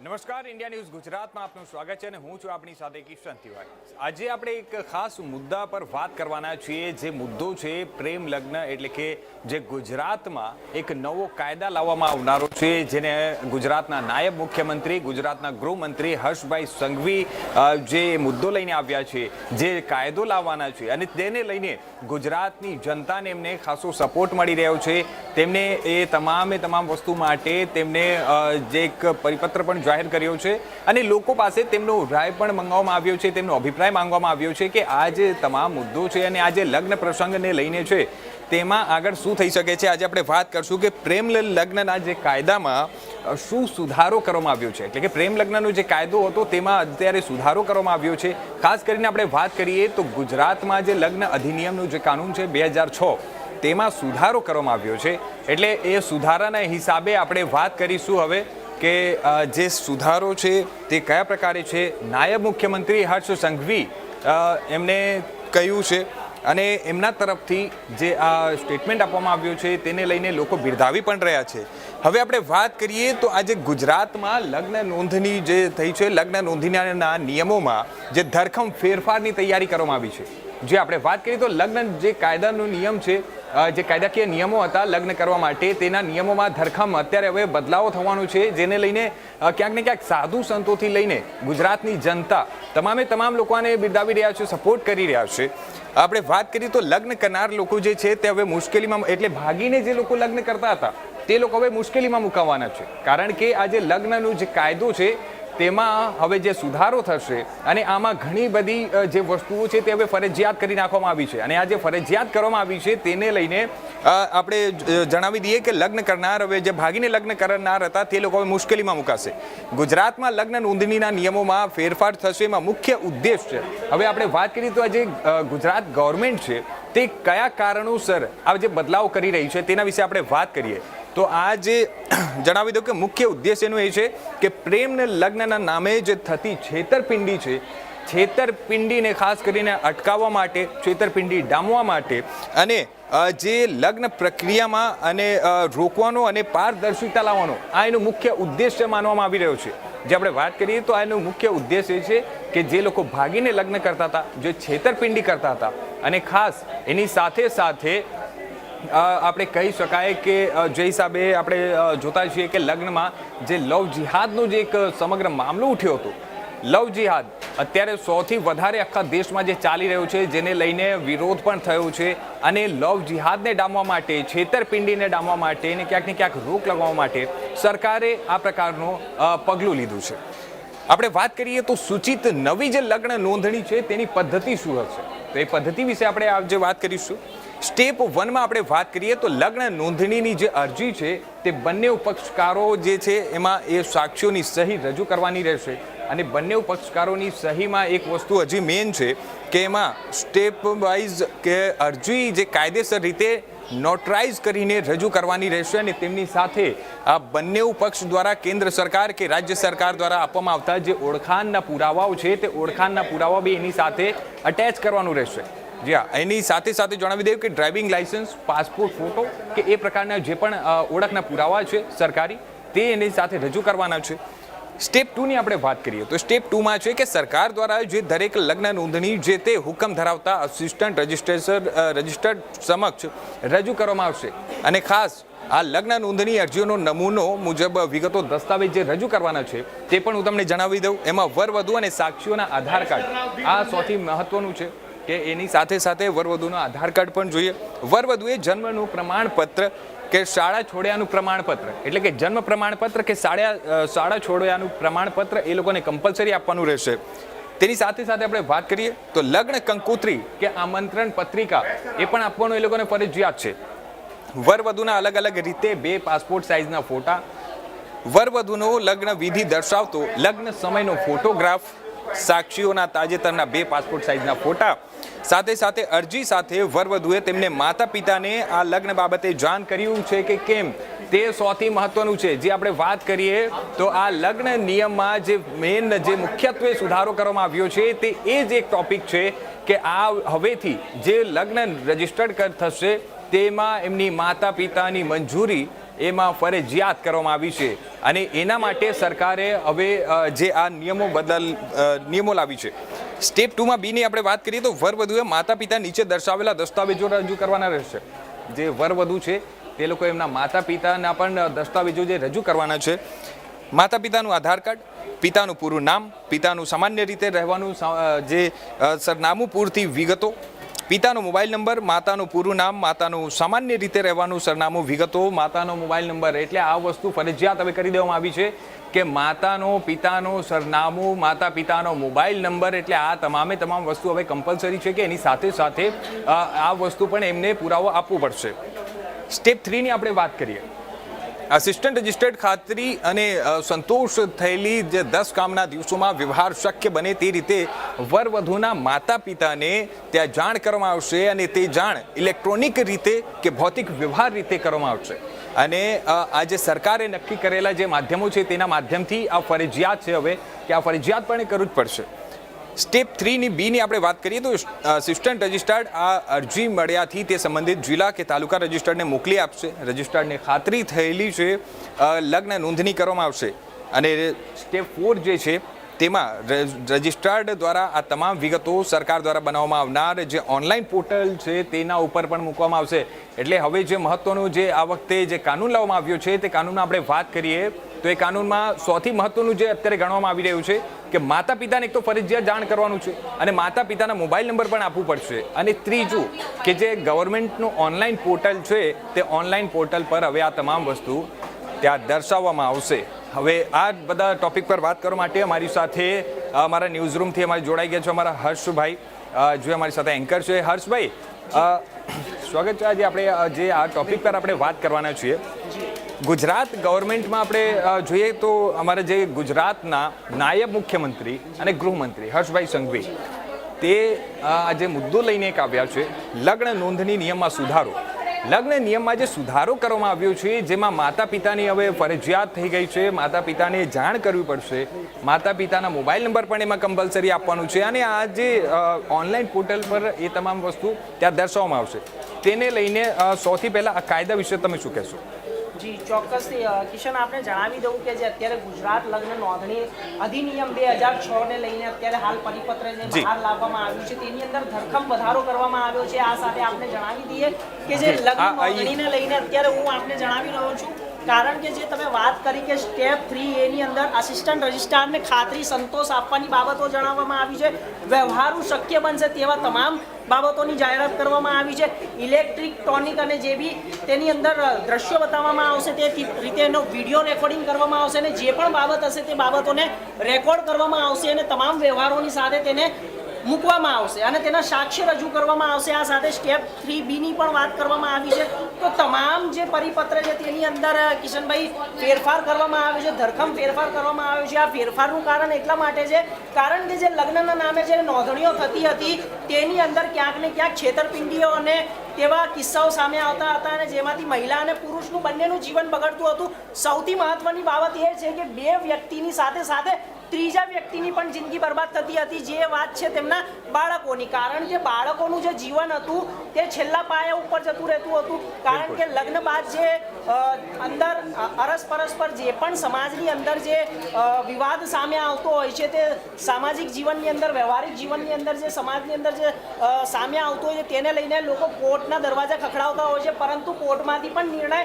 નમસ્કાર, India news ગુજરાતમાં આપનું સ્વાગત છે અને હું છું આપણી સાથે કિશન તિવારી। આજે આપણે એક ખાસ મુદ્દા પર વાત કરવાના છીએ, જે મુદ્દો છે પ્રેમ લગ્ન, એટલે કે જે ગુજરાતમાં એક નવો કાયદા લાવવામાં આવનારો છે, જેને ગુજરાતના નાયબ મુખ્યમંત્રી, ગુજરાતના ગૃહમંત્રી હર્ષભાઈ સંઘવી જે મુદ્દો લઈને આવ્યા છે, જે કાયદો લાવવાના છે, અને તેને લઈને ગુજરાતની જનતાને એમને ખાસો સપોર્ટ મળી રહ્યો છે। તેમને એ તમામ વસ્તુ માટે તેમને જે એક પરિપત્ર પણ જાહેર કર્યો છે અને લોકો પાસે તેમનો રાય પણ મંગાવવામાં આવ્યો છે, તેમનો અભિપ્રાય માંગવામાં આવ્યો છે કે આ જે તમામ મુદ્દો છે અને આ જે લગ્ન પ્રસંગને લઈને છે તેમાં આગળ શું થઈ શકે છે। આજે આપણે વાત કરશું કે પ્રેમ લગ્નના જે કાયદામાં શું સુધારો કરવામાં આવ્યો છે, એટલે કે પ્રેમ લગ્નનો જે કાયદો હતો તેમાં અત્યારે સુધારો કરવામાં આવ્યો છે। ખાસ કરીને આપણે વાત કરીએ તો ગુજરાતમાં જે લગ્ન અધિનિયમનું જે કાનૂન છે 2006 તેમાં સુધારો કરવામાં આવ્યો છે, એટલે એ સુધારાના હિસાબે આપણે વાત કરીશું હવે કે જે સુધારો છે તે કયા પ્રકારે છે। નાયબ મુખ્યમંત્રી હર્ષ સંઘવી એમને કહ્યું છે અને એમના તરફથી જે આ સ્ટેટમેન્ટ આપવામાં આવ્યું છે તેને લઈને લોકો બિરદાવી પણ રહ્યા છે। હવે આપણે વાત કરીએ તો આજે ગુજરાતમાં લગ્ન નોંધણી જે થઈ છે, લગ્ન નોંધણીના નિયમોમાં જે ધરખમ ફેરફારની તૈયારી કરવામાં આવી છે। જે આપણે વાત કરીએ તો લગ્ન જે કાયદાનો નિયમ છે, જે કાયદાકીય નિયમો હતા લગ્ન કરવા માટે, તેના નિયમોમાં ધરખમ અત્યારે હવે બદલાવો થવાનો છે, જેને લઈને ક્યાંક ને ક્યાંક સાધુ સંતોથી લઈને ગુજરાતની જનતા તમામ લોકોને બિરદાવી રહ્યા છે, સપોર્ટ કરી રહ્યા છે। આપણે વાત કરીએ તો લગ્ન કરનાર લોકો જે છે તે હવે મુશ્કેલીમાં, એટલે ભાગીને જે લોકો લગ્ન કરતા હતા તે લોકો હવે મુશ્કેલીમાં મુકાવાના છે, કારણ કે આ જે લગ્નનો જે કાયદો છે તેમાં હવે જે સુધારો થશે અને આમાં ઘણી બધી જે વસ્તુઓ છે તે હવે ફરજિયાત કરી નાખવામાં આવી છે, અને આ જે ફરજિયાત કરવામાં આવી છે તેને લઈને આપણે જણાવી દઈએ કે લગ્ન કરનાર, હવે જે ભાગીને લગ્ન કરનાર હતા તે લોકો હવે મુશ્કેલીમાં મુકાશે। ગુજરાતમાં લગ્ન નોંધણીના નિયમોમાં ફેરફાર થશે, એમાં મુખ્ય ઉદ્દેશ છે, હવે આપણે વાત કરીએ તો આ જે ગુજરાત ગવર્મેન્ટ છે તે કયા કારણોસર આ જે બદલાવ કરી રહી છે તેના વિશે આપણે વાત કરીએ તો આ જે જણાવી દઉં કે મુખ્ય ઉદ્દેશ એનું એ છે કે પ્રેમ ને લગ્નના નામે જે થતી છેતરપિંડી છે, છેતરપિંડીને ખાસ કરીને અટકાવવા માટે, છેતરપિંડી ડામવા માટે અને જે લગ્ન પ્રક્રિયામાં અને રોકવાનો અને પારદર્શિતા લાવવાનો આ એનો મુખ્ય ઉદ્દેશ્ય માનવામાં આવી રહ્યો છે। જે આપણે વાત કરીએ તો આનો મુખ્ય ઉદ્દેશ એ છે કે જે લોકો ભાગીને લગ્ન કરતા હતા, જે છેતરપિંડી કરતા હતા, અને ખાસ એની સાથે સાથે આપણે કહી શકાય કે જે હિસાબે આપણે જોતા છીએ કે લગ્નમાં જે લવ જિહાદનો જે એક સમગ્ર મામલો ઉઠ્યો હતો, લવ જિહાદ અત્યારે સૌથી વધારે આખા દેશમાં જે ચાલી રહ્યો છે, જેને લઈને વિરોધ પણ થયો છે, અને લવ જિહાદને ડામવા માટે, છેતરપિંડીને ડામવા માટે અને ક્યાંક ને ક્યાંક રોક લગાવવા માટે સરકારે આ પ્રકારનું પગલું લીધું છે। આપણે વાત કરીએ તો સૂચિત નવી જે લગ્ન નોંધણી છે તેની પદ્ધતિ શું હશે, તો એ પદ્ધતિ વિશે આપણે આજે વાત કરીશું। સ્ટેપ 1માં આપણે વાત કરીએ તો લગ્ન નોંધણીની જે અરજી છે તે બંને પક્ષકારો જે છે એમાં એ સાક્ષીઓની સહી રજૂ કરવાની રહેશે, અને બંને પક્ષકારોની સહીમાં એક વસ્તુ હજી મેઇન છે કે એમાં સ્ટેપ વાઇઝ કે અરજી જે કાયદેસર રીતે નોટરાઇઝ કરીને રજૂ કરવાની રહેશે, અને તેમની સાથે આ બંને પક્ષ દ્વારા કેન્દ્ર સરકાર કે રાજ્ય સરકાર દ્વારા આપવામાં આવતા જે ઓળખાણના પુરાવાઓ છે તે ઓળખાણના પુરાવા બી એની સાથે અટેચ કરવાનું રહેશે। જી હા, એની સાથે સાથે જણાવી દઉં કે ડ્રાઇવિંગ લાયસન્સ, પાસપોર્ટ ફોટો કે એ પ્રકારના જે પણ ઓળખના પુરાવા છે સરકારી, તે એની સાથે રજૂ કરવાના છે। સ્ટેપ 2ની આપણે વાત કરીએ તો સ્ટેપ 2માં છે કે સરકાર દ્વારા જે દરેક લગ્ન નોંધણી જે તે હુકમ ધરાવતા આસિસ્ટન્ટ રજિસ્ટર્ડ સમક્ષ રજૂ કરવામાં આવશે, અને ખાસ આ લગ્ન નોંધણી અરજીઓનો નમૂનો મુજબ વિગતો દસ્તાવેજ જે રજૂ કરવાના છે તે પણ હું તમને જણાવી દઉં। એમાં વરવધુ અને સાક્ષીઓના આધાર કાર્ડ આ સૌથી મહત્વનું છે કે એની સાથે સાથે વરવધુનો આધાર કાર્ડ પણ જોઈએ। વરવધુએ જન્મનું પ્રમાણપત્ર કે શાળા છોડ્યાનું પ્રમાણપત્ર, એટલે કે જન્મ પ્રમાણપત્ર કે શાળા છોડ્યાનું પ્રમાણપત્ર એ લોકોને કમ્પલસરી આપવાનું રહેશે। તેની સાથે સાથે આપણે વાત કરીએ તો લગ્ન કંકોત્રી કે આમંત્રણ પત્રિકા એ પણ આપવાનું એ લોકોને ફરજિયાત છે। વરવધુના અલગ અલગ રીતે 2 પાસપોર્ટ સાઇઝના ફોટા, વરવધુનો લગ્ન વિધિ દર્શાવતો લગ્ન સમયનો ફોટોગ્રાફ, સાક્ષીઓના તાજેતરના 2 પાસપોર્ટ સાઇઝના ફોટા, સાથે સાથે અરજી સાથે વરવધુએ તેમને માતા પિતાને આ લગ્ન બાબતે જાણ કર્યું છે કે કેમ, તે સૌથી મહત્વનું છે। જે આપણે વાત કરીએ તો આ લગ્ન નિયમમાં જે મેઇન જે મુખ્યત્વે સુધારો કરવામાં આવ્યો છે તે એ જ એક ટોપિક છે કે આ હવેથી જે લગ્ન રજિસ્ટર્ડ થશે તેમાં એમની માતા પિતાની મંજૂરી એમાં ફરજિયાત કરવામાં આવી છે અને એના માટે સરકારે હવે જે આ નિયમો લાવી છે. સ્ટેપ 2માં બીની આપણે વાત કરીએ તો વરવધુએ માતા પિતા નીચે દર્શાવેલા દસ્તાવેજો રજૂ કરવાના રહેશે. જે વરવધુ છે તે લોકો એમના માતા પિતાના પણ દસ્તાવેજો જે રજૂ કરવાના છે. માતા પિતાનું આધાર કાર્ડ, પિતાનું પૂરું નામ, પિતાનું સામાન્ય રીતે રહેવાનું જે સરનામું, પૂરતી વિગતો, પિતાનો મોબાઈલ નંબર, માતાનું પૂરું નામ, માતાનું સામાન્ય રીતે રહેવાનું સરનામું, વિગતો, માતાનો મોબાઈલ નંબર. એટલે આ વસ્તુ ફરજિયાત હવે કરી દેવામાં આવી છે કે માતાનો, પિતાનો સરનામું, માતા પિતાનો મોબાઈલ નંબર, એટલે આ તમામ વસ્તુ હવે કમ્પલસરી છે કે એની સાથે સાથે આ વસ્તુ પણ એમને પુરાવો આપવો પડશે. સ્ટેપ 3ની આપણે વાત કરીએ. આસિસ્ટન્ટ રજિસ્ટર્ડ ખાતરી અને સંતોષ થયેલી જે 10 કામના દિવસોમાં વ્યવહાર શક્ય બને તે રીતે વરવધુના માતા પિતાને ત્યાં જાણ કરવામાં આવશે અને તે જાણ ઇલેક્ટ્રોનિક રીતે કે ભૌતિક વ્યવહાર રીતે કરવામાં આવશે. અને આ જે સરકારે નક્કી કરેલા જે માધ્યમો છે તેના માધ્યમથી આ ફરજિયાત છે હવે કે આ ફરજિયાતપણે કરવું જ પડશે. સ્ટેપ 3ની બીની આપણે વાત કરીએ તો આસિસ્ટન્ટ રજિસ્ટર્ડ આ અરજી મળ્યાથી તે સંબંધિત જિલ્લા કે તાલુકા રજિસ્ટર્ડને મોકલી આપશે. રજિસ્ટર્ડને ખાતરી થયેલી છે લગ્ન નોંધણી કરવામાં આવશે. અને સ્ટેપ 4 જે છે તેમાં રજિસ્ટર્ડ દ્વારા આ તમામ વિગતો સરકાર દ્વારા બનાવવામાં આવનાર જે ઓનલાઈન પોર્ટલ છે તેના ઉપર પણ મૂકવામાં આવશે. એટલે હવે જે મહત્વનું જે આ વખતે જે કાનૂન લાવવામાં આવ્યો છે તે કાનૂનમાં આપણે વાત કરીએ તો એ કાનૂનમાં સૌથી મહત્વનું જે અત્યારે ગણવામાં આવી રહ્યું છે કે માતા પિતાને એક તો ફરજિયાત જાણ કરવાનું છે અને માતા પિતાના મોબાઈલ નંબર પણ આપવું પડશે. અને ત્રીજું કે જે ગવર્મેન્ટનું ઓનલાઈન પોર્ટલ છે તે ઓનલાઈન પોર્ટલ પર હવે આ તમામ વસ્તુ ત્યાં દર્શાવવામાં આવશે. હવે આ બધા ટોપિક પર વાત કરવા માટે અમારી સાથે અમારા ન્યૂઝરૂમથી અમારે જોડાઈ ગયા છે અમારા હર્ષભાઈ, જે અમારી સાથે એન્કર છે. હર્ષભાઈ, સ્વાગત છે. આજે આપણે જે આ ટોપિક પર આપણે વાત કરવાના છીએ. ગુજરાત ગવર્મેન્ટમાં આપણે જોઈએ તો અમારા જે ગુજરાતના નાયબ મુખ્યમંત્રી અને ગૃહમંત્રી હર્ષભાઈ સંઘવી તે આજે મુદ્દો લઈને એક આવ્યા છે લગ્ન નોંધણી નિયમમાં સુધારો. લગ્ન નિયમમાં જે સુધારો કરવામાં આવ્યો છે જેમાં માતા પિતાની હવે ફરજિયાત થઈ ગઈ છે, માતા પિતાને જાણ કરવી પડશે, માતા પિતાના મોબાઈલ નંબર પણ એમાં કમ્પલસરી આપવાનું છે અને આ જે ઓનલાઈન પોર્ટલ પર એ તમામ વસ્તુ ત્યાં દર્શાવવામાં આવશે. તેને લઈને સૌથી પહેલાં આ કાયદા વિશે તમે શું કહેશો? જી ચોક્કસથી કિશન, આપણે જણાવી દઉં કે જે અત્યારે ગુજરાત લગ્ન નોંધણી અધિનિયમ 2006 ને લઈને અત્યારે હાલ પરિપત્ર જે બહાર લાવવામાં આવ્યું છે તેની અંદર ધરખમ વધારો કરવામાં આવ્યો છે. આ સાથે આપણે જણાવી દઈએ કે જે લગ્ન નોંધણીને લઈને અત્યારે હું આપને જણાવી રહ્યો છું કારણ કે જે તમે વાત કરી કે સ્ટેપ 3A ની અંદર આસિસ્ટન્ટ રજિસ્ટ્રારને ખાતરી સંતોષ આપવાની બાબતો જણાવવામાં આવી છે. વ્યવહારુ શક્ય બનશે તેવા તમામ બાબતોની જાહેરાત કરવામાં આવી છે. ઇલેક્ટ્રોનિક અને જે બી તેની અંદર દ્રશ્યો બતાવવામાં આવશે તે રીતે એનો વિડીયો રેકોર્ડિંગ કરવામાં આવશે અને જે પણ બાબત હશે તે બાબતોને રેકોર્ડ કરવામાં આવશે અને તમામ વ્યવહારોની સાથે તેને મૂકવામાં આવશે અને તેના સાક્ષ્ય રજૂ કરવામાં આવશે. આ સાથે સ્ટેપ 3B ની પણ વાત કરવામાં આવી છે. તો તમામ જે પરિપત્ર છે તેની અંદર કિશનભાઈ ફેરફાર કરવામાં આવ્યો છે, ધરખમ ફેરફાર કરવામાં આવ્યો છે. આ ફેરફારનું કારણ એટલા માટે છે કારણ કે જે લગ્નના નામે જે નોંધણીઓ થતી હતી તેની અંદર ક્યાંક ને ક્યાંક છેતરપિંડીઓ અને તેવા કિસ્સાઓ સામે આવતા હતા અને જેમાંથી મહિલા અને પુરુષનું બંનેનું જીવન બગડતું હતું. સૌથી મહત્વની બાબત એ છે કે બે વ્યક્તિની સાથે સાથે ત્રીજા વ્યક્તિની પણ જિંદગી બરબાદ થતી હતી. જે વાત છે તેમના બાળકોની, કારણ કે બાળકોનું જે જીવન હતું તે છેલ્લા પાયા ઉપર જતું રહેતું હતું. કારણ કે લગ્ન બાદ જે અંદર અરસપરસ પર જે પણ સમાજની અંદર જે વિવાદ સામે આવતો હોય છે તે સામાજિક જીવનની અંદર, વ્યવહારિક જીવનની અંદર જે સમાજની અંદર જે સામે આવતો હોય છે તેને લઈને લોકો કોર્ટના દરવાજા ખખડાવતા હોય છે. પરંતુ કોર્ટમાંથી પણ નિર્ણય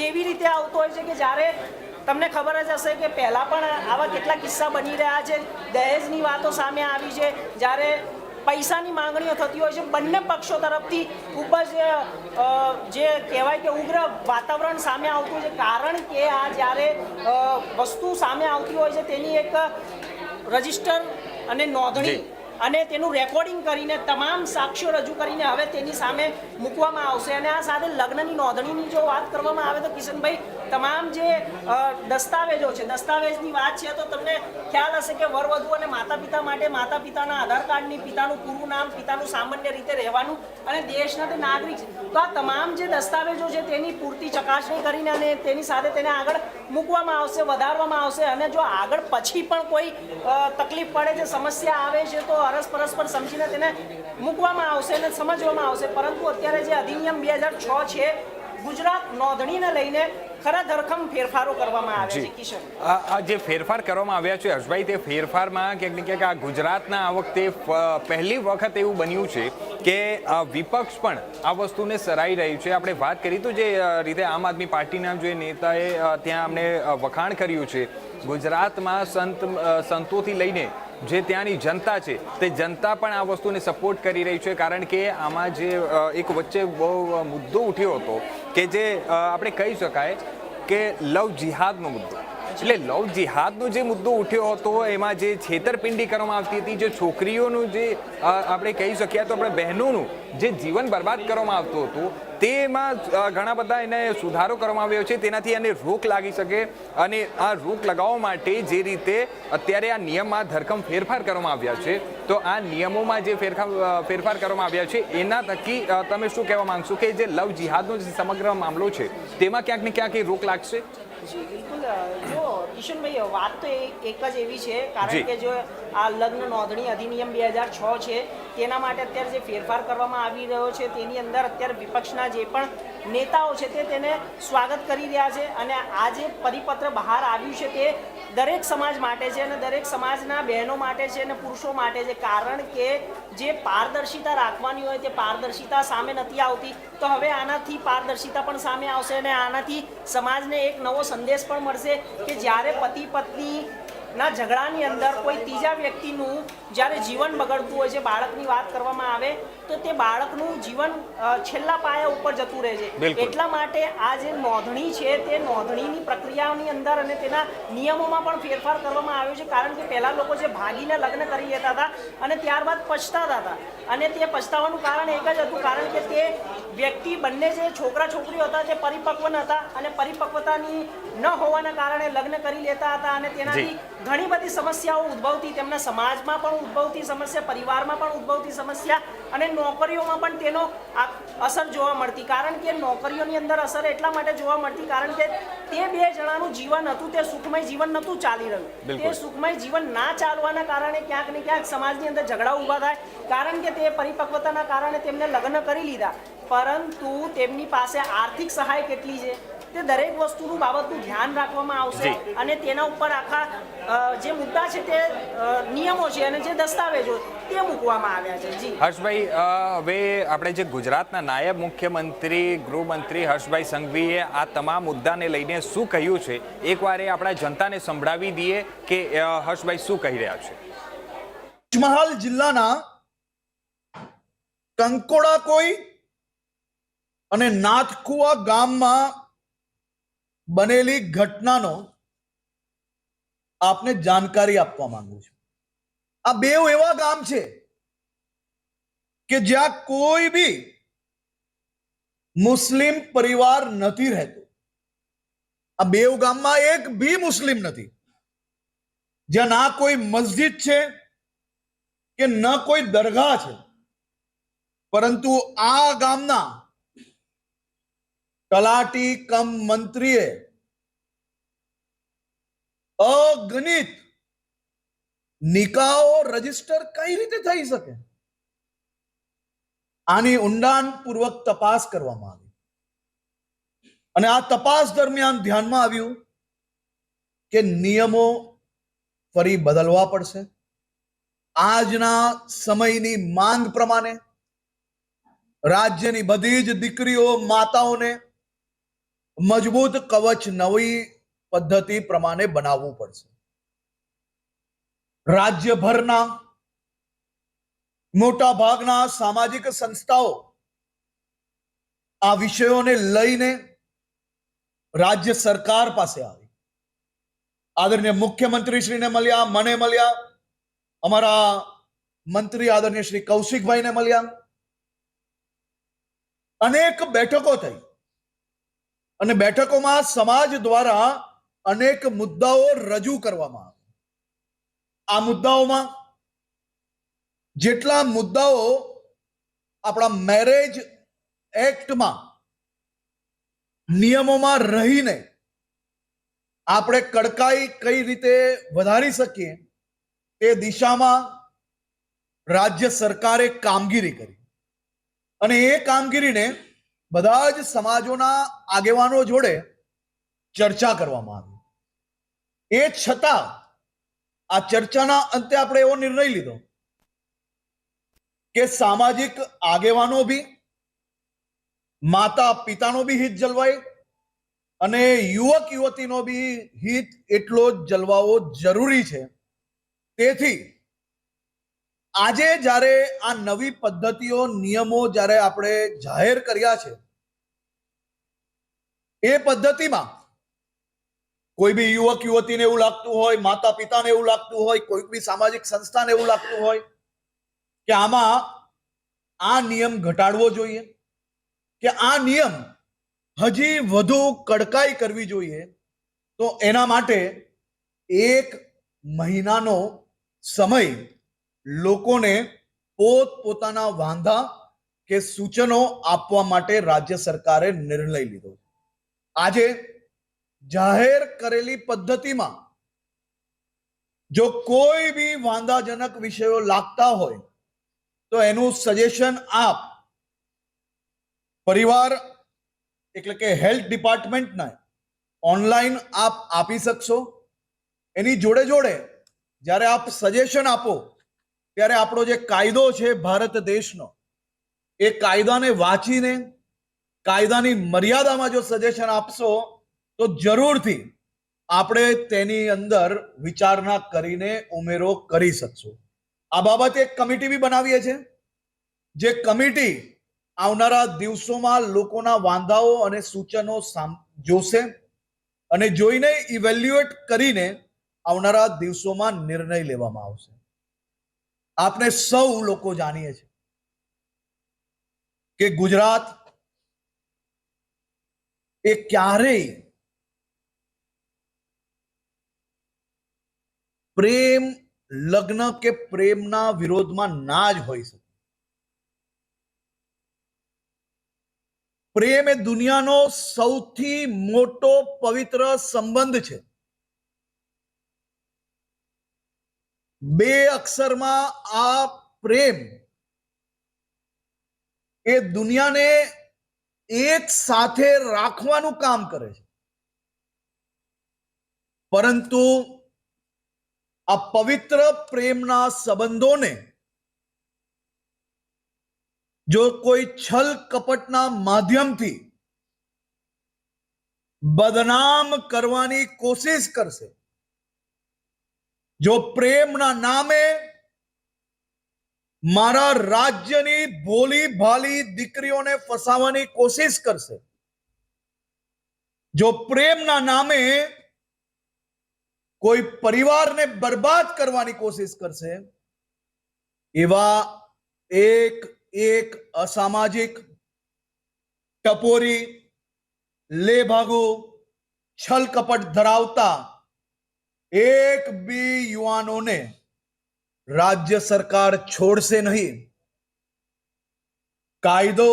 તેવી રીતે આવતો હોય છે કે જ્યારે તમને ખબર જ હશે કે પહેલાં પણ આવા કેટલા કિસ્સા બની રહ્યા છે. દહેજની વાતો સામે આવી છે, જ્યારે પૈસાની માંગણીઓ થતી હોય છે બંને પક્ષો તરફથી ખૂબ જ જે કહેવાય કે ઉગ્ર વાતાવરણ સામે આવતું હોય છે. કારણ કે આ જ્યારે વસ્તુ સામે આવતી હોય છે તેની એક રજિસ્ટર અને નોંધણી અને તેનું રેકોર્ડિંગ કરીને તમામ સાક્ષ્યો રજૂ કરીને હવે તેની સામે મૂકવામાં આવશે. અને આ સાથે લગ્નની નોંધણીની જો વાત કરવામાં આવે તો કિશનભાઈ તમામ જે દસ્તાવેજો છે, દસ્તાવેજની વાત છે તો તમને ખ્યાલ હશે કે વરવધુ અને માતા પિતા માટે માતા પિતાના આધાર કાર્ડની, પિતાનું પૂરું નામ, પિતાનું સામાન્ય રીતે રહેવાનું અને દેશના તે નાગરિક છે. તો આ તમામ જે દસ્તાવેજો છે તેની પૂરતી ચકાસણી કરીને અને તેની સાથે તેને આગળ મૂકવામાં આવશે, વધારવામાં આવશે. અને જો આગળ પછી પણ કોઈ તકલીફ પડે છે, સમસ્યા આવે છે તો અરસપરસ પર સમજીને તેને મૂકવામાં આવશે અને સમજવામાં આવશે. પરંતુ અત્યારે જે અધિનિયમ 2006 છે ગુજરાત નોંધણીને લઈને ખરા ધરખમ ફેરફારો કરવામાં આવ્યા છે. જી. કિશન, આ જે ફેરફાર કરવામાં આવ્યા છે હર્ષભાઈ, તે ફેરફારમાં ક્યાંક ને ક્યાંક આ ગુજરાતના આ વખતે પહેલી વખત એવું બન્યું છે કે વિપક્ષ પણ આ વસ્તુને સરાઈ રહ્યું છે. આપણે વાત કરી તો જે રીતે આમ આદમી પાર્ટીના જે નેતાએ ત્યાં અમને વખાણ કર્યું છે, ગુજરાતમાં સંતોથી લઈને જે ત્યાંની જનતા છે તે જનતા પણ આ વસ્તુને સપોર્ટ કરી રહી છે. કારણ કે આમાં જે એક વચ્ચે બહુ મુદ્દો ઉઠ્યો હતો કે જે આપણે કહી શકાય કે લવ જિહાદનો મુદ્દો. એટલે લવ જિહાદનો જે મુદ્દો ઉઠ્યો હતો એમાં જે છેતરપિંડી કરવામાં આવતી હતી, જે છોકરીઓનું જે આપણે કહી શકીએ તો આપણે બહેનોનું જે જીવન બરબાદ કરવામાં આવતું હતું, તેમાં ઘણા બધા એને સુધારો કરવામાં આવ્યો છે. તેનાથી એને રોક લાગી શકે અને આ રોક લગાવવા માટે જે રીતે અત્યારે આ નિયમમાં ધરખમ ફેરફાર કરવામાં આવ્યા છે, તો આ નિયમોમાં જે ફેરફાર કરવામાં આવ્યા છે એના થકી તમે શું કહેવા માંગશો કે જે લવ જિહાદનો જે સમગ્ર મામલો છે તેમાં ક્યાંક ને ક્યાંક એ રોક લાગશે? જી બિલકુલ. જો કિશનભાઈ, વાત તો એક જ એવી છે, કારણ કે જો આ લગ્ન નોંધણી અધિનિયમ 2006 છે તેના માટે અત્યારે જે ફેરફાર કરવામાં આવી રહ્યો છે તેની અંદર અત્યારે વિપક્ષના જે પણ નેતાઓ છે તે તેને સ્વાગત કરી રહ્યા છે. અને આ જે પરિપત્ર બહાર આવ્યું છે તે દરેક સમાજ માટે છે અને દરેક સમાજના બહેનો માટે છે અને પુરુષો માટે છે. કારણ કે જે પારદર્શિતા રાખવાની હોય તે પારદર્શિતા સામે નથી આવતી, તો હવે આનાથી પારદર્શિતા પણ સામે આવશે અને આનાથી સમાજને એક નવો સંદેશ પણ મળશે કે જ્યારે પતિ પત્ની ના ઝઘડાની અંદર કોઈ ત્રીજા વ્યક્તિનું જ્યારે જીવન બગડતું હોય છે, બાળકની વાત કરવામાં આવે તો તે બાળકનું જીવન છેલ્લા પાયા ઉપર જતું રહે છે. એટલા માટે આ જે નોંધણી છે તે નોંધણીની પ્રક્રિયાઓની અંદર અને તેના નિયમોમાં પણ ફેરફાર કરવામાં આવ્યો છે. કારણ કે પહેલા લોકો જે ભાગીને લગ્ન કરી લેતા હતા અને ત્યારબાદ પછતાતા હતા, અને તે પછતાવાનું કારણ એક જ હતું, કારણ કે તે વ્યક્તિ બંને જે છોકરા છોકરીઓ હતા તે પરિપક્વ ન હતા અને પરિપક્વતાની ન હોવાના કારણે લગ્ન કરી લેતા હતા અને તેનાથી ઘણી બધી સમસ્યાઓ ઉદ્ભવતી. તેમના સમાજમાં પણ ઉદ્ભવતી સમસ્યા, પરિવારમાં પણ ઉદ્ભવતી સમસ્યા અને નોકરીઓમાં પણ તેનો અસર જોવા મળતી. કારણ કે નોકરીઓની અંદર અસર એટલા માટે જોવા મળતી કારણ કે તે બે જણાનું જીવન હતું તે સુખમય જીવન નહોતું ચાલી રહ્યું. તે સુખમય જીવન ના ચાલવાના કારણે ક્યાંક ને ક્યાંક સમાજની અંદર ઝઘડા ઊભા થાય. કારણ કે તે પરિપક્વતાના કારણે તેમને લગ્ન કરી લીધા, પરંતુ તેમની પાસે આર્થિક સહાય કેટલી છે તે દરેક વસ્તુનું બાબતનું ધ્યાન રાખવામાં આવશે અને તેના ઉપર આખા જે મુદ્દા છે તે નિયમો છે અને જે દસ્તાવેજો તે મૂકવામાં આવ્યા છે. જી હર્ષભાઈ, હવે આપણે જે ગુજરાતના નાયબ મુખ્યમંત્રી ગૃહમંત્રી હર્ષભાઈ સંઘવીએ આ તમામ મુદ્દાને લઈને શું કહ્યું છે, એકવાર એ આપણા જનતાને સંભળાવી દઈએ કે હર્ષભાઈ શું કહી રહ્યા છે. પંચમહાલ જિલ્લાના કંકોડા કોઈ અને નાથકુવા ગામમાં બનેલી ઘટનાનો આપને જાણકારી આપવા માંગુ છું. આ બે એવા ગામ છે કે જ્યાં કોઈ બી મુસ્લિમ પરિવાર નથી રહેતો. આ બે ગામમાં એક બી મુસ્લિમ નથી, જ્યાં ના કોઈ મસ્જિદ છે કે ન કોઈ દરગાહ છે, પરંતુ આ ગામના તલાટી કમ મંત્રીએ અગણિત નિકાહો રજીસ્ટર કઈ રીતે થઈ શકે, આની ઊંડાણપૂર્વક તપાસ કરવામાં આવી અને આ તપાસ દરમિયાન ધ્યાનમાં આવ્યું કે નિયમો ફરી બદલવા પડશે. આજના સમયની માંગ પ્રમાણે રાજ્યની બધી જ દીકરીઓ માતાઓને મજબૂત કવચ નવી પદ્ધતિ પ્રમાણે બનાવવું પડશે. રાજ્યભરના મોટા ભાગના સામાજિક સંસ્થાઓ આ વિષયોને લઈને રાજ્ય સરકાર પાસે આવી. આદરણીય મુખ્યમંત્રી શ્રીને મળ્યા, મને મળ્યા, અમારા મંત્રી આદરણીય શ્રી કૌશિકભાઈને મળ્યા. અનેક બેઠકો થઈ અને બેઠકોમાં સમાજ દ્વારા અનેક મુદ્દાઓ રજૂ કરવામાં આવ્યા. આ મુદ્દાઓમાં જેટલા મુદ્દાઓ આપણા મેરેજ એક્ટમાં નિયમોમાં રહીને આપણે કડકાઈ કઈ રીતે વધારી શકીએ તે દિશામાં રાજ્ય સરકારે કામગીરી કરી અને એ કામગીરીને બધા જ સમાજોના આગેવાનો જોડે ચર્ચા કરવામાં આવી. એ છતાં આ ચર્ચાના અંતે આપણે એવો નિર્ણય લીધો કે સામાજિક આગેવાનો બી, માતા પિતાનો બી હિત જળવાય અને યુવક યુવતીનો બી હિત એટલો જ જળવાવો જરૂરી છે. તેથી આજે જ્યારે આ નવી પદ્ધતિઓ, નિયમો જ્યારે આપણે જાહેર કર્યા છે, એ પદ્ધતિમાં કોઈ બી યુવક યુવતીને એવું લાગતું હોય, માતા પિતાને એવું લાગતું હોય, કોઈ બી સામાજિક સંસ્થાને એવું લાગતું હોય કે આમાં આ નિયમ ઘટાડવો જોઈએ કે આ નિયમ હજી વધુ કડકાઈ કરવી જોઈએ, તો એના માટે 1 મહિનાનો સમય લોકોને પોતપોતાના વાંધા કે સૂચનો આપવા માટે રાજ્ય સરકારે નિર્ણય લીધો. આજે જાહેર કરેલી પદ્ધતિમાં જો કોઈ બી વાંધાજનક વિષયો લાગતા હોય તો એનું સજેશન આપ પરિવાર એટલે કે હેલ્થ ડિપાર્ટમેન્ટના ઓનલાઈન આપ આપી શકશો. એની જોડે જોડે જ્યારે આપ સજેશન આપો ત્યારે આપણો જે કાયદો છે ભારત દેશનો, એ કાયદાને વાંચીને કાયદાની મર્યાદામાં જો સજેશન આપશો તો જરૂરથી આપણે તેની અંદર વિચારણા કરીને ઉમેરો કરી શકશું. આ બાબતે એક કમિટી બી બનાવીએ છે, જે કમિટી આવનારા દિવસોમાં લોકોના વાંધાઓ અને સૂચનો જોશે અને જોઈને ઇવેલ્યુએટ કરીને આવનારા દિવસોમાં નિર્ણય લેવામાં આવશે. આપણે સૌ લોકો જાણીએ છીએ કે ગુજરાત એ ક્યારેય પ્રેમ લગ્ન કે પ્રેમના વિરોધમાં ના જ હોઈ શકે. પ્રેમ એ દુનિયાનો સૌથી મોટો પવિત્ર સંબંધ છે. 2 અક્ષરમાં આ પ્રેમ એ દુનિયાને એક સાથે રાખવાનું કામ કરે છે. પરંતુ આ પવિત્ર પ્રેમના સંબંધોને જો કોઈ છલ કપટના માધ્યમથી બદનામ કરવાની કોશિશ કરશે, જો પ્રેમના નામે મારા રાજ્યની ભોલી ભાલી દીકરીઓને ફસાવવાની કોશિશ કરશે, જો પ્રેમના નામે કોઈ પરિવારને બરબાદ કરવાની કોશિશ કરશે, એવા એક અસામાજિક, ટપોરી, લેભાગુ, છલ કપટ ધરાવતા એક બી યુવાનોને રાજ્ય સરકાર છોડશે નહીં. કાયદો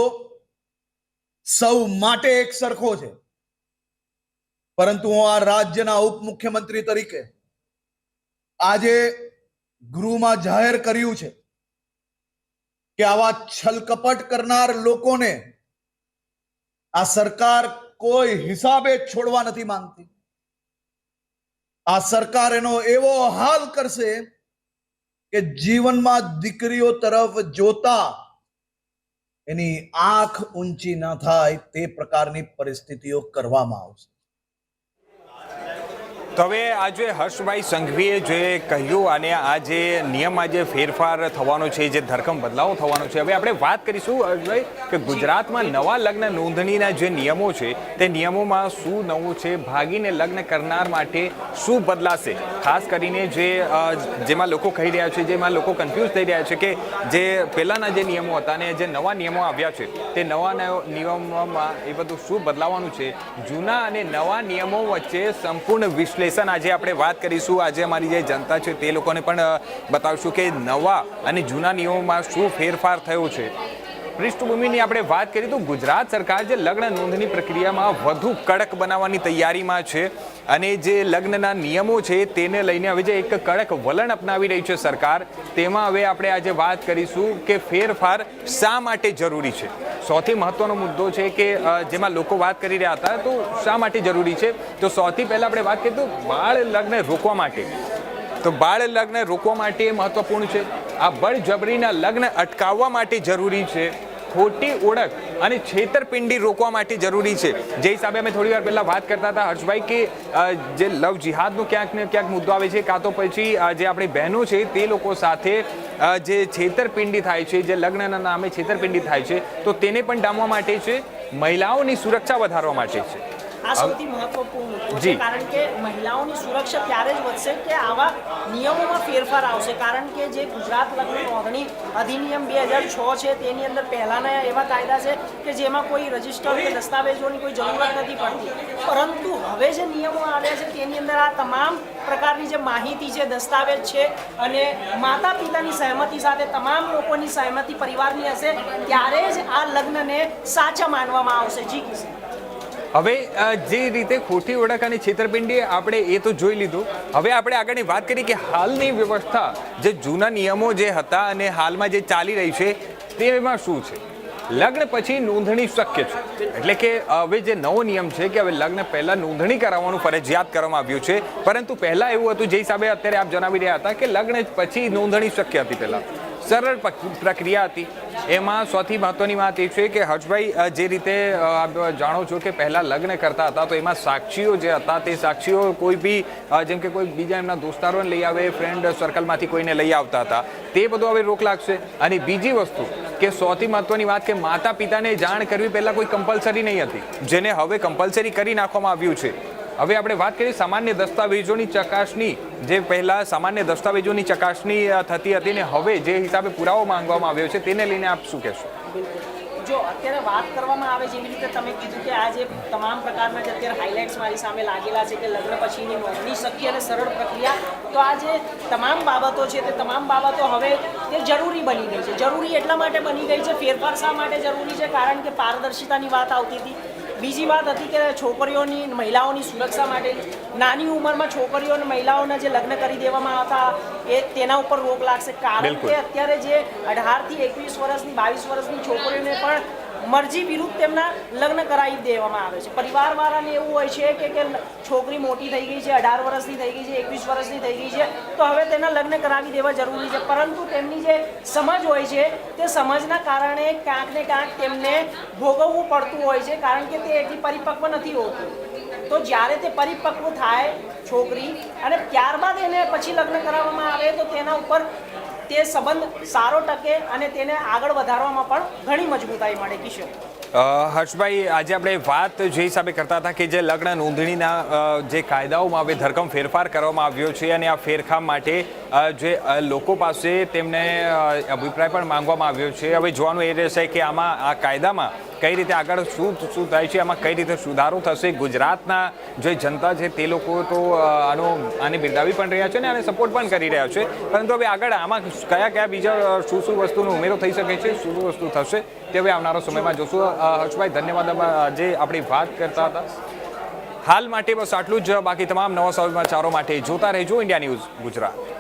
સૌ માટે એક સરખો છે, પરંતુ હું આ રાજ્યના ઉપમુખ્યમંત્રી તરીકે આજે ગૃહમાં જાહેર કર્યું છે કે આવા છલકપટ કરનાર લોકોને આ સરકાર કોઈ હિસાબે છોડવા નથી માંગતી. આ સરકાર એનો એવો હાલ કરશે કે જીવનમાં દીકરીઓ તરફ જોતા એની આંખ ઊંચી ન થાય તે પ્રકારની પરિસ્થિતિઓ કરવામાં આવશે. તો હવે આજે હર્ષભાઈ સંઘવીએ જે કહ્યું અને આ જે નિયમમાં જે ફેરફાર થવાનો છે, જે ધરખમ બદલાવ થવાનો છે, હવે આપણે વાત કરીશું હર્ષભાઈ કે ગુજરાતમાં નવા લગ્ન નોંધણીના જે નિયમો છે તે નિયમોમાં શું નવું છે, ભાગીને લગ્ન કરનાર માટે શું બદલાશે, ખાસ કરીને જેમાં લોકો કહી રહ્યા છે, જેમાં લોકો કન્ફ્યુઝ થઈ રહ્યા છે કે જે પહેલાંના જે નિયમો હતા અને જે નવા નિયમો આવ્યા છે તે નવા નિયમોમાં એ બધું શું બદલાવાનું છે, જૂના અને નવા નિયમો વચ્ચે સંપૂર્ણ વિશ્લેષણ આજે આપણે વાત કરીશું. આજે અમારી જે જનતા છે તે લોકોને પણ બતાવશું કે નવા અને જૂના નિયમોમાં શું ફેરફાર થયો છે. પૃષ્ઠભૂમિની આપણે વાત કરીએ તો ગુજરાત સરકાર જે લગ્ન નોંધણી પ્રક્રિયામાં વધુ કડક બનાવવાની તૈયારીમાં છે અને જે લગ્નના નિયમો છે તેને લઈને હવે જે એક કડક વલણ અપનાવી રહી છે સરકાર, તેમાં હવે આપણે આજે વાત કરીશું કે ફેરફાર શા માટે જરૂરી છે. સૌથી મહત્વનો મુદ્દો છે કે જેમાં લોકો વાત કરી રહ્યા હતા તો શા માટે જરૂરી છે, તો સૌથી પહેલાં આપણે વાત કરીએ તો બાળ લગ્ન રોકવા માટે. તો બાળ લગ્ન રોકવા માટે મહત્વપૂર્ણ છે. આ બળજબરીના લગ્ન અટકાવવા માટે જરૂરી છે. ખોટી ઓળખ અને છેતરપિંડી રોકવા માટે જરૂરી છે. જે હિસાબે અમે થોડી વાર પહેલા વાત કરતા હતા હર્ષભાઈ કે જે લવ જિહાદનો ક્યાંક ને ક્યાંક મુદ્દો આવે છે, કાં તો પછી જે આપણી બહેનો છે તે લોકો સાથે જે છેતરપિંડી થાય છે, જે લગ્નના નામે છેતરપિંડી થાય છે, તો તેને પણ ડામવા માટે છે. મહિલાઓની સુરક્ષા વધારવા માટે છે. આ સૌથી મહત્વપૂર્ણ મુદ્દો છે, કારણ કે મહિલાઓની સુરક્ષા ત્યારે જ વધશે કે આવા નિયમોમાં ફેરફાર આવશે. કારણ કે જે ગુજરાત લગ્ન નોંધણી અધિનિયમ 2006 છે તેની અંદર પહેલાના એવા કાયદા છે કે જેમાં કોઈ રજીસ્ટર કે દસ્તાવેજોની કોઈ જરૂરત નથી પડતી, પરંતુ હવે જે નિયમો આવ્યા છે તેની અંદર આ તમામ પ્રકારની જે માહિતી છે, દસ્તાવેજ છે અને માતા પિતાની સહમતિ સાથે તમામ લોકોની સહમતિ પરિવારની હશે ત્યારે જ આ લગ્નને સાચા માનવામાં આવશે. જી કિશન, હવે જે રીતે ખોટી ઓળખ અને છેતરપિંડી આપણે એ તો જોઈ લીધું. હવે આપણે આગળની વાત કરીએ કે હાલની વ્યવસ્થા, જે જૂના નિયમો જે હતા અને હાલમાં જે ચાલી રહી છે તેમાં શું છે. લગ્ન પછી નોંધણી શક્ય છે, એટલે કે હવે જે નવો નિયમ છે કે હવે લગ્ન પહેલા નોંધણી કરાવવાનું ફરજિયાત કરવામાં આવ્યું છે, પરંતુ પહેલા એવું હતું જે હિસાબે અત્યારે આપ જણાવી રહ્યા હતા કે લગ્ન પછી નોંધણી શક્ય હતી. પહેલા સરળ પ્રક્રિયા હતી. એમાં સૌથી મહત્વની વાત એ છે કે હર્ષભાઈ, જે રીતે આપ જાણો છો કે પહેલાં લગ્ન કરતા હતા તો એમાં સાક્ષીઓ જે હતા તે સાક્ષીઓ કોઈ બી જેમ કે કોઈ બીજા એમના દોસ્તારોને લઈ આવે, ફ્રેન્ડ સર્કલમાંથી કોઈને લઈ આવતા હતા. તે બધું હવે રોક લાગશે. અને બીજી વસ્તુ કે સૌથી મહત્વની વાત કે માતા પિતાને જાણ કરવી પહેલાં કોઈ કમ્પલસરી નહીં હતી, જેને હવે કમ્પલસરી કરી નાખવામાં આવ્યું છે. હવે આપણે વાત કરીએ સામાન્ય દસ્તાવેજોની ચકાસણી. જે પહેલાં સામાન્ય દસ્તાવેજોની ચકાસણી થતી હતી ને હવે જે હિસાબે પુરાવો માંગવામાં આવ્યો છે તેને લઈને આપ શું કહેશો? જો અત્યારે વાત કરવામાં આવે, જેવી રીતે તમે કીધું કે આ જે તમામ પ્રકારના જે અત્યારે હાઇલાઇટ્સ મારી સામે લાગેલા છે કે લગ્ન પછીની નોંધણી શક્ય અને સરળ પ્રક્રિયા, તો આ જે તમામ બાબતો છે તે તમામ બાબતો હવે તે જરૂરી બની ગઈ છે. જરૂરી એટલા માટે બની ગઈ છે, ફેરફાર શા માટે જરૂરી છે, કારણ કે પારદર્શિતાની વાત આવતી હતી. બીજી વાત હતી કે છોકરીઓની, મહિલાઓની સુરક્ષા માટે નાની ઉંમરમાં છોકરીઓ અને મહિલાઓના જે લગ્ન કરી દેવામાં આવતા એ તેના ઉપર રોક લાગશે. કારણ કે અત્યારે જે 18 થી 21 વર્ષની, 22 વર્ષની છોકરીઓને પણ મરજી વિરુદ્ધ તેમના લગ્ન કરાવી દેવામાં આવે છે. પરિવારવાળાને એવું હોય છે કે છોકરી મોટી થઈ ગઈ છે, 18 વર્ષની થઈ ગઈ છે, 21 વર્ષની થઈ ગઈ છે, તો હવે તેના લગ્ન કરાવી દેવા જરૂરી છે. પરંતુ તેમની જે સમજ હોય છે તે સમજના કારણે ક્યાંક ને ક્યાંક તેમને ભોગવવું પડતું હોય છે, કારણ કે તે એટલી પરિપક્વ નથી હોતું. તો જ્યારે તે પરિપક્વ થાય છોકરી અને ત્યારબાદ એને પછી લગ્ન કરાવવામાં આવે તો તેના ઉપર તે સંબંધ સારો ટકે અને તેને આગળ વધારવામાં પણ ઘણી મજબૂતાઈ મળે. કિશોર, હર્ષભાઈ, આજે આપણે વાત જે હિસાબે કરતા હતા કે જે લગ્ન નોંધણીના જે કાયદાઓમાં હવે ધરખમ ફેરફાર કરવામાં આવ્યો છે અને આ ફેરફાર માટે જે લોકો પાસે તેમને અભિપ્રાય પણ માંગવામાં આવ્યો છે. હવે જોવાનું એ રહેશે કે આમાં આ કાયદામાં કઈ રીતે આગળ શું થાય છે, આમાં કઈ રીતે સુધારો થશે. ગુજરાતના જે જનતા છે તે લોકો તો આને બિરદાવી પણ રહ્યા છે ને આને સપોર્ટ પણ કરી રહ્યા છે, પરંતુ હવે આગળ આમાં કયા બીજા શું વસ્તુનો ઉમેરો થઈ શકે છે, શું વસ્તુ થશે તે હવે આવનારા સમયમાં જોશું. હર્ષભાઈ, ધન્યવાદ. જે આપણી વાત કરતા હતા હાલ માટે બસ આટલું જ. બાકી તમામ નવા સમાચારો માટે જોતા રહેજો ઇન્ડિયા ન્યૂઝ ગુજરાત.